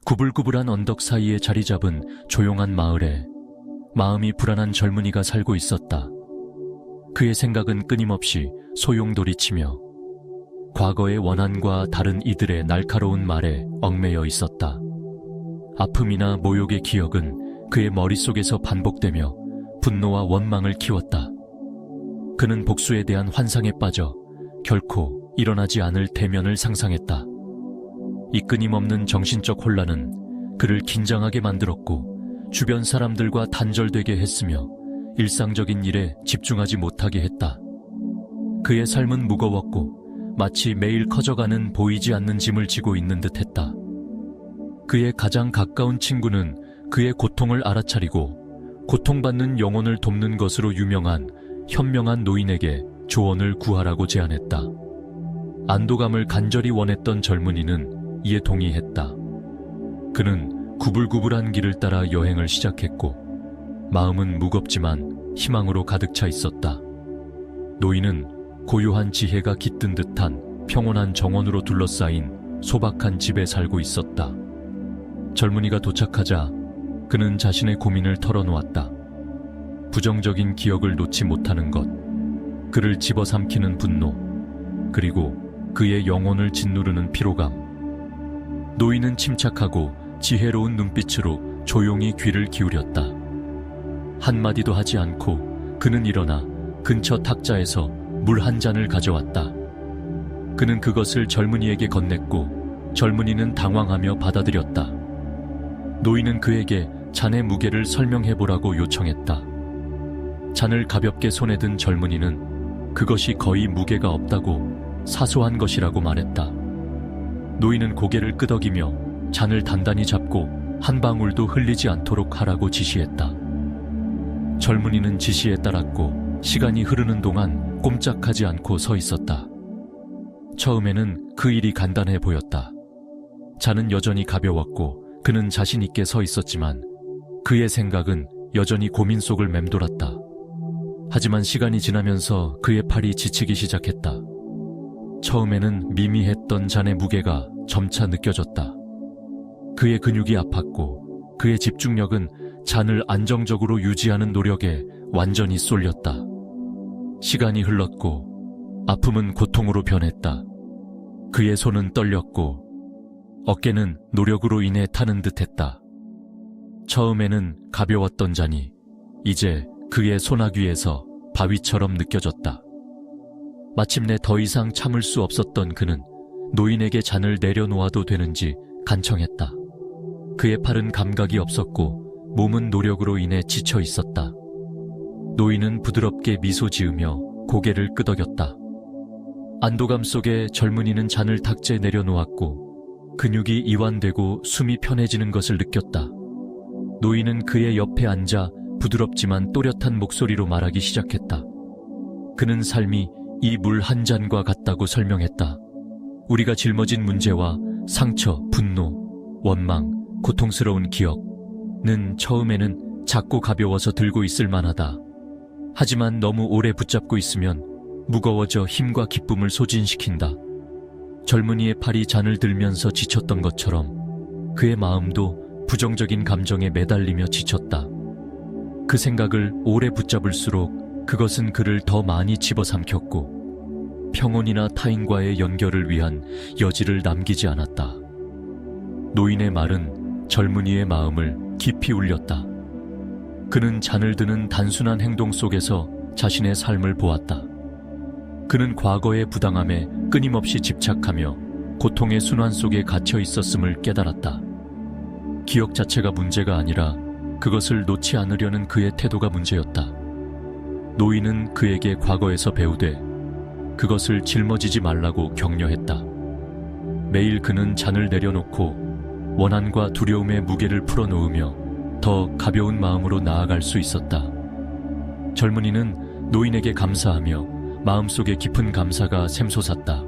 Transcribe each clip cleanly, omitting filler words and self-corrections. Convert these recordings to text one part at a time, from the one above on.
구불구불한 언덕 사이에 자리 잡은 조용한 마을에 마음이 불안한 젊은이가 살고 있었다. 그의 생각은 끊임없이 소용돌이치며 과거의 원한과 다른 이들의 날카로운 말에 얽매여 있었다. 아픔이나 모욕의 기억은 그의 머릿속에서 반복되며 분노와 원망을 키웠다. 그는 복수에 대한 환상에 빠져 결코 일어나지 않을 대면을 상상했다. 이 끊임없는 정신적 혼란은 그를 긴장하게 만들었고 주변 사람들과 단절되게 했으며 일상적인 일에 집중하지 못하게 했다. 그의 삶은 무거웠고 마치 매일 커져가는 보이지 않는 짐을 지고 있는 듯했다. 그의 가장 가까운 친구는 그의 고통을 알아차리고 고통받는 영혼을 돕는 것으로 유명한 현명한 노인에게 조언을 구하라고 제안했다. 안도감을 간절히 원했던 젊은이는 이에 동의했다. 그는 구불구불한 길을 따라 여행을 시작했고 마음은 무겁지만 희망으로 가득 차 있었다. 노인은 고요한 지혜가 깃든 듯한 평온한 정원으로 둘러싸인 소박한 집에 살고 있었다. 젊은이가 도착하자 그는 자신의 고민을 털어놓았다. 부정적인 기억을 놓지 못하는 것, 그를 집어삼키는 분노, 그리고 그의 영혼을 짓누르는 피로감. 노인은 침착하고 지혜로운 눈빛으로 조용히 귀를 기울였다. 한마디도 하지 않고 그는 일어나 근처 탁자에서 물 한 잔을 가져왔다. 그는 그것을 젊은이에게 건넸고 젊은이는 당황하며 받아들였다. 노인은 그에게 잔의 무게를 설명해보라고 요청했다. 잔을 가볍게 손에 든 젊은이는 그것이 거의 무게가 없다고 사소한 것이라고 말했다. 노인은 고개를 끄덕이며 잔을 단단히 잡고 한 방울도 흘리지 않도록 하라고 지시했다. 젊은이는 지시에 따랐고 시간이 흐르는 동안 꼼짝하지 않고 서 있었다. 처음에는 그 일이 간단해 보였다. 잔은 여전히 가벼웠고 그는 자신 있게 서 있었지만 그의 생각은 여전히 고민 속을 맴돌았다. 하지만 시간이 지나면서 그의 팔이 지치기 시작했다. 처음에는 미미했던 잔의 무게가 점차 느껴졌다. 그의 근육이 아팠고 그의 집중력은 잔을 안정적으로 유지하는 노력에 완전히 쏠렸다. 시간이 흘렀고 아픔은 고통으로 변했다. 그의 손은 떨렸고 어깨는 노력으로 인해 타는 듯했다. 처음에는 가벼웠던 잔이 이제 그의 소나귀에서 바위처럼 느껴졌다. 마침내 더 이상 참을 수 없었던 그는 노인에게 잔을 내려놓아도 되는지 간청했다. 그의 팔은 감각이 없었고 몸은 노력으로 인해 지쳐 있었다. 노인은 부드럽게 미소 지으며 고개를 끄덕였다. 안도감 속에 젊은이는 잔을 탁자에 내려놓았고 근육이 이완되고 숨이 편해지는 것을 느꼈다. 노인은 그의 옆에 앉아 부드럽지만 또렷한 목소리로 말하기 시작했다. 그는 삶이 이 물 한 잔과 같다고 설명했다. 우리가 짊어진 문제와 상처, 분노, 원망, 고통스러운 기억은 처음에는 작고 가벼워서 들고 있을 만하다. 하지만 너무 오래 붙잡고 있으면 무거워져 힘과 기쁨을 소진시킨다. 젊은이의 팔이 잔을 들면서 지쳤던 것처럼 그의 마음도 부정적인 감정에 매달리며 지쳤다. 그 생각을 오래 붙잡을수록 그것은 그를 더 많이 집어삼켰고 평온이나 타인과의 연결을 위한 여지를 남기지 않았다. 노인의 말은 젊은이의 마음을 깊이 울렸다. 그는 잔을 드는 단순한 행동 속에서 자신의 삶을 보았다. 그는 과거의 부당함에 끊임없이 집착하며 고통의 순환 속에 갇혀 있었음을 깨달았다. 기억 자체가 문제가 아니라 그것을 놓지 않으려는 그의 태도가 문제였다. 노인은 그에게 과거에서 배우되 그것을 짊어지지 말라고 격려했다. 매일 그는 잔을 내려놓고 원한과 두려움의 무게를 풀어놓으며 더 가벼운 마음으로 나아갈 수 있었다. 젊은이는 노인에게 감사하며 마음속에 깊은 감사가 샘솟았다.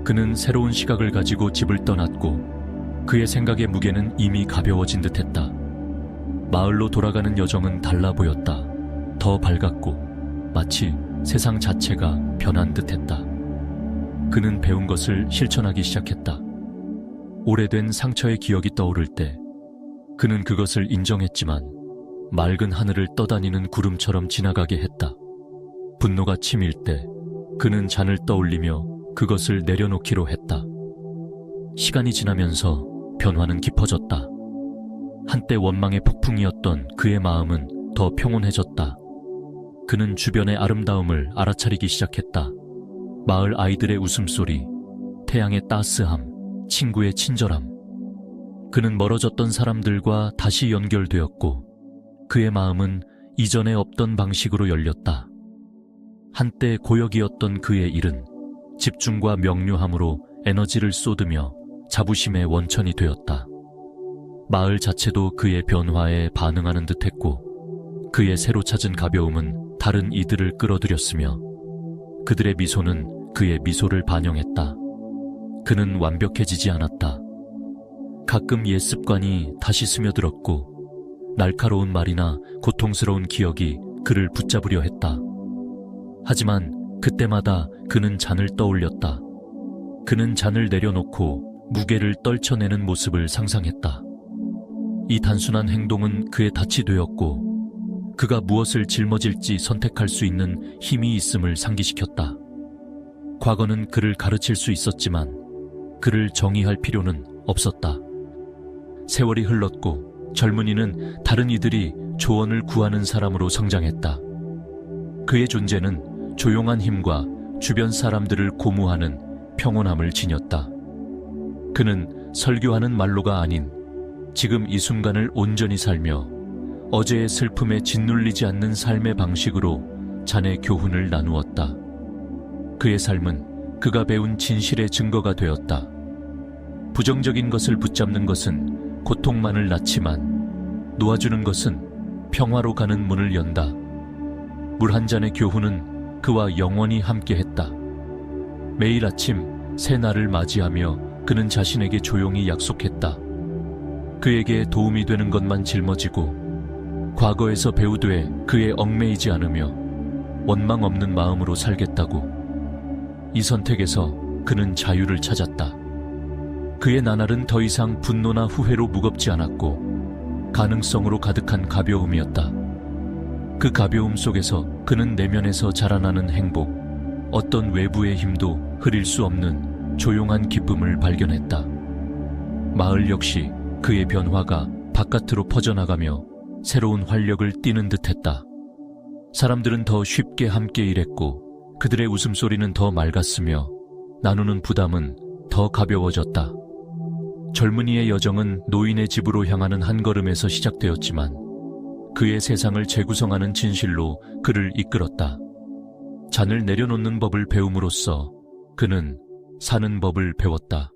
그는 새로운 시각을 가지고 집을 떠났고 그의 생각의 무게는 이미 가벼워진 듯했다. 마을로 돌아가는 여정은 달라 보였다. 더 밝았고 마치 세상 자체가 변한 듯했다. 그는 배운 것을 실천하기 시작했다. 오래된 상처의 기억이 떠오를 때 그는 그것을 인정했지만 맑은 하늘을 떠다니는 구름처럼 지나가게 했다. 분노가 치밀 때 그는 잔을 떠올리며 그것을 내려놓기로 했다. 시간이 지나면서 변화는 깊어졌다. 한때 원망의 폭풍이었던 그의 마음은 더 평온해졌다. 그는 주변의 아름다움을 알아차리기 시작했다. 마을 아이들의 웃음소리, 태양의 따스함, 친구의 친절함. 그는 멀어졌던 사람들과 다시 연결되었고 그의 마음은 이전에 없던 방식으로 열렸다. 한때 고역이었던 그의 일은 집중과 명료함으로 에너지를 쏟으며 자부심의 원천이 되었다. 마을 자체도 그의 변화에 반응하는 듯했고 그의 새로 찾은 가벼움은 다른 이들을 끌어들였으며 그들의 미소는 그의 미소를 반영했다. 그는 완벽해지지 않았다. 가끔 옛 습관이 다시 스며들었고 날카로운 말이나 고통스러운 기억이 그를 붙잡으려 했다. 하지만 그때마다 그는 잔을 떠올렸다. 그는 잔을 내려놓고 무게를 떨쳐내는 모습을 상상했다. 이 단순한 행동은 그의 닻이 되었고 그가 무엇을 짊어질지 선택할 수 있는 힘이 있음을 상기시켰다. 과거는 그를 가르칠 수 있었지만 그를 정의할 필요는 없었다. 세월이 흘렀고 젊은이는 다른 이들이 조언을 구하는 사람으로 성장했다. 그의 존재는 조용한 힘과 주변 사람들을 고무하는 평온함을 지녔다. 그는 설교하는 말로가 아닌 지금 이 순간을 온전히 살며 어제의 슬픔에 짓눌리지 않는 삶의 방식으로 잔의 교훈을 나누었다. 그의 삶은 그가 배운 진실의 증거가 되었다. 부정적인 것을 붙잡는 것은 고통만을 낳지만 놓아주는 것은 평화로 가는 문을 연다. 물 한 잔의 교훈은 그와 영원히 함께했다. 매일 아침 새 날을 맞이하며 그는 자신에게 조용히 약속했다. 그에게 도움이 되는 것만 짊어지고 과거에서 배우되 그에 얽매이지 않으며 원망 없는 마음으로 살겠다고. 이 선택에서 그는 자유를 찾았다. 그의 나날은 더 이상 분노나 후회로 무겁지 않았고 가능성으로 가득한 가벼움이었다. 그 가벼움 속에서 그는 내면에서 자라나는 행복, 어떤 외부의 힘도 흐릴 수 없는 조용한 기쁨을 발견했다. 마을 역시 그의 변화가 바깥으로 퍼져나가며 새로운 활력을 띠는 듯했다. 사람들은 더 쉽게 함께 일했고 그들의 웃음소리는 더 맑았으며 나누는 부담은 더 가벼워졌다. 젊은이의 여정은 노인의 집으로 향하는 한 걸음에서 시작되었지만 그의 세상을 재구성하는 진실로 그를 이끌었다. 잔을 내려놓는 법을 배움으로써 그는 사는 법을 배웠다.